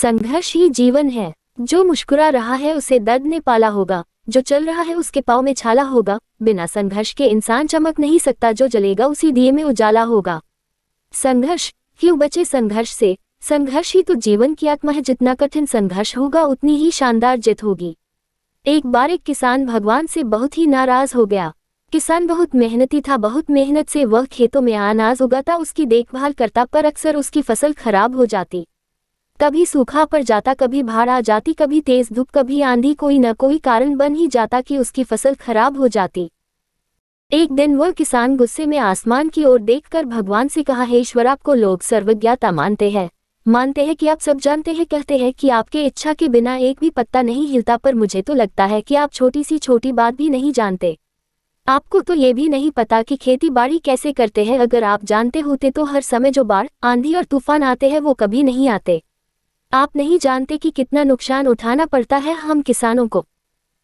संघर्ष ही जीवन है। जो मुस्कुरा रहा है उसे दर्द ने पाला होगा, जो चल रहा है उसके पाँव में छाला होगा। बिना संघर्ष के इंसान चमक नहीं सकता, जो जलेगा उसी दिए में उजाला होगा। संघर्ष क्यों बचे संघर्ष से? संघर्ष ही तो जीवन की आत्मा है। जितना कठिन संघर्ष होगा उतनी ही शानदार जीत होगी। एक बार एक किसान भगवान से बहुत ही नाराज हो गया। किसान बहुत मेहनती था, बहुत मेहनत से वह खेतों में अनाज उगाता, उसकी देखभाल करता, पर अक्सर उसकी फसल खराब हो जाती। कभी सूखा पड़ जाता, कभी बाढ़ आ जाती, कभी तेज धूप, कभी आंधी, कोई न कोई कारण बन ही जाता कि उसकी फसल खराब हो जाती। एक दिन वह किसान गुस्से में आसमान की ओर देखकर भगवान से कहा, हे ईश्वर, आपको लोग सर्वज्ञता मानते हैं कि आप सब जानते हैं, कहते हैं कि आपके इच्छा के बिना एक भी पत्ता नहीं हिलता, पर मुझे तो लगता है कि आप छोटी सी छोटी बात भी नहीं जानते। आपको तो ये भी नहीं पता कि खेती बाड़ी कैसे करते हैं। अगर आप जानते होते तो हर समय जो बाढ़, आंधी और तूफान आते हैं वो कभी नहीं आते। आप नहीं जानते कि कितना नुकसान उठाना पड़ता है हम किसानों को।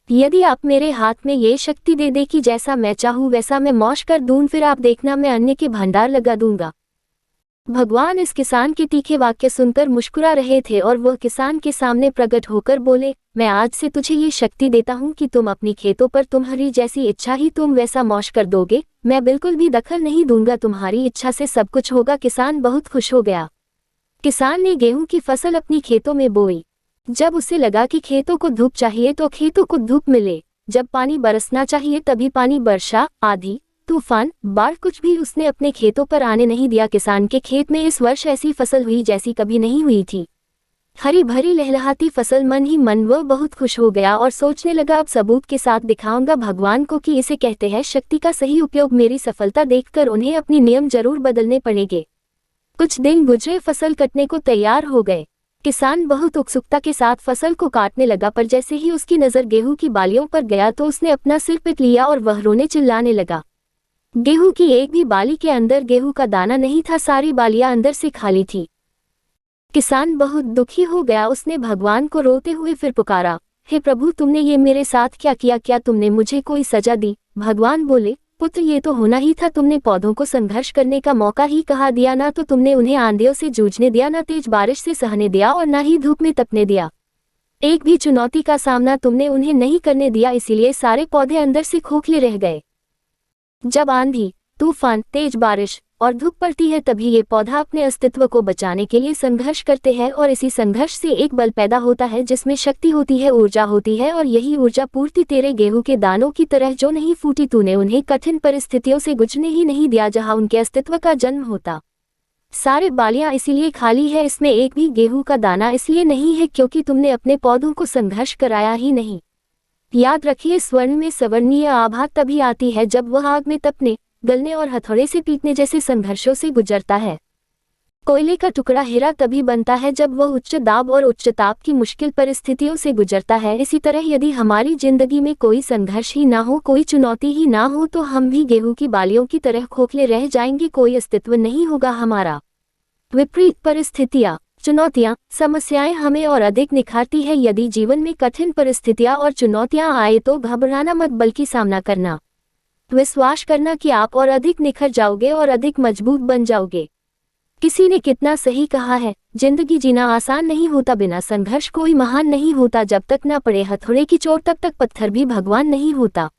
यदि आप मेरे हाथ में ये शक्ति दे दे कि जैसा मैं चाहूँ वैसा मैं मौज कर दूं, फिर आप देखना मैं अन्न के भंडार लगा दूंगा। भगवान इस किसान के तीखे वाक्य सुनकर मुस्कुरा रहे थे और वह किसान के सामने प्रकट होकर बोले, मैं आज से तुझे ये शक्ति देता हूँ कि तुम अपनी खेतों पर तुम्हारी जैसी इच्छा ही तुम वैसा मौज कर दोगे। मैं बिल्कुल भी दखल नहीं दूंगा, तुम्हारी इच्छा से सब कुछ होगा। किसान बहुत खुश हो गया। किसान ने गेहूं की फसल अपनी खेतों में बोई। जब उसे लगा कि खेतों को धूप चाहिए तो खेतों को धूप मिले, जब पानी बरसना चाहिए तभी पानी, वर्षा, आंधी, तूफान, बाढ़, कुछ भी उसने अपने खेतों पर आने नहीं दिया। किसान के खेत में इस वर्ष ऐसी फसल हुई जैसी कभी नहीं हुई थी। हरी भरी लहलहाती फसल। मन ही मन वह बहुत खुश हो गया और सोचने लगा, अब सबूत के साथ दिखाऊंगा भगवान को कि इसे कहते हैं शक्ति का सही उपयोग। मेरी सफलता देखकर उन्हें अपने नियम जरूर बदलने पड़ेंगे। कुछ दिन गुजरे, फसल कटने को तैयार हो गए। किसान बहुत उत्सुकता के साथ फसल को काटने लगा, पर जैसे ही उसकी नजर गेहूं की बालियों पर गया तो उसने अपना सिर पीट लिया और वह रोने चिल्लाने लगा। गेहूं की एक भी बाली के अंदर गेहूं का दाना नहीं था, सारी बालियां अंदर से खाली थी। किसान बहुत दुखी हो गया। उसने भगवान को रोते हुए फिर पुकारा, हे प्रभु, तुमने ये मेरे साथ क्या किया? क्या तुमने मुझे कोई सजा दी? भगवान बोले, पुत्र, ये तो होना ही था। तुमने पौधों को संघर्ष करने का मौका ही कहाँ दिया? ना तो तुमने उन्हें आंधियों से जूझने दिया, ना तेज बारिश से सहने दिया और ना ही धूप में तपने दिया। एक भी चुनौती का सामना तुमने उन्हें नहीं करने दिया, इसीलिए सारे पौधे अंदर से खोखले रह गए। जब आंधी, तूफान, तेज बारिश और धूप पड़ती है तभी ये पौधा अपने अस्तित्व को बचाने के लिए संघर्ष करते हैं, और इसी संघर्ष से एक बल पैदा होता है जिसमें शक्ति होती है, ऊर्जा होती है, और यही ऊर्जा पूर्ति तेरे गेहूं के दानों की तरह जो नहीं फूटी। तूने उन्हें कठिन परिस्थितियों से गुजरने ही नहीं दिया जहां उनके अस्तित्व का जन्म होता। सारे बालियां इसीलिए खाली है, इसमें एक भी गेहूं का दाना इसलिए नहीं है क्योंकि तुमने अपने पौधों को संघर्ष कराया ही नहीं। याद रखिए, स्वर्ण में सवर्णीय आभा तभी आती है जब वह आग में तपने, गलने और हथौड़े से पीटने जैसे संघर्षों से गुजरता है। कोयले का टुकड़ा हीरा तभी बनता है जब वह उच्च दाब और उच्च ताप की मुश्किल परिस्थितियों से गुजरता है। इसी तरह यदि हमारी जिंदगी में कोई संघर्ष ही ना हो, कोई चुनौती ही ना हो, तो हम भी गेहूं की बालियों की तरह खोखले रह जाएंगे, कोई अस्तित्व नहीं होगा हमारा। विपरीत परिस्थितियां, चुनौतियां, समस्याएं हमें और अधिक निखारती है। यदि जीवन में कठिन परिस्थितियां और चुनौतियां आए तो घबराना मत, बल्कि सामना करना, विश्वास करना कि आप और अधिक निखर जाओगे और अधिक मजबूत बन जाओगे। किसी ने कितना सही कहा है, जिंदगी जीना आसान नहीं होता, बिना संघर्ष कोई महान नहीं होता। जब तक न पड़े हथौड़े की चोट तब तक पत्थर भी भगवान नहीं होता।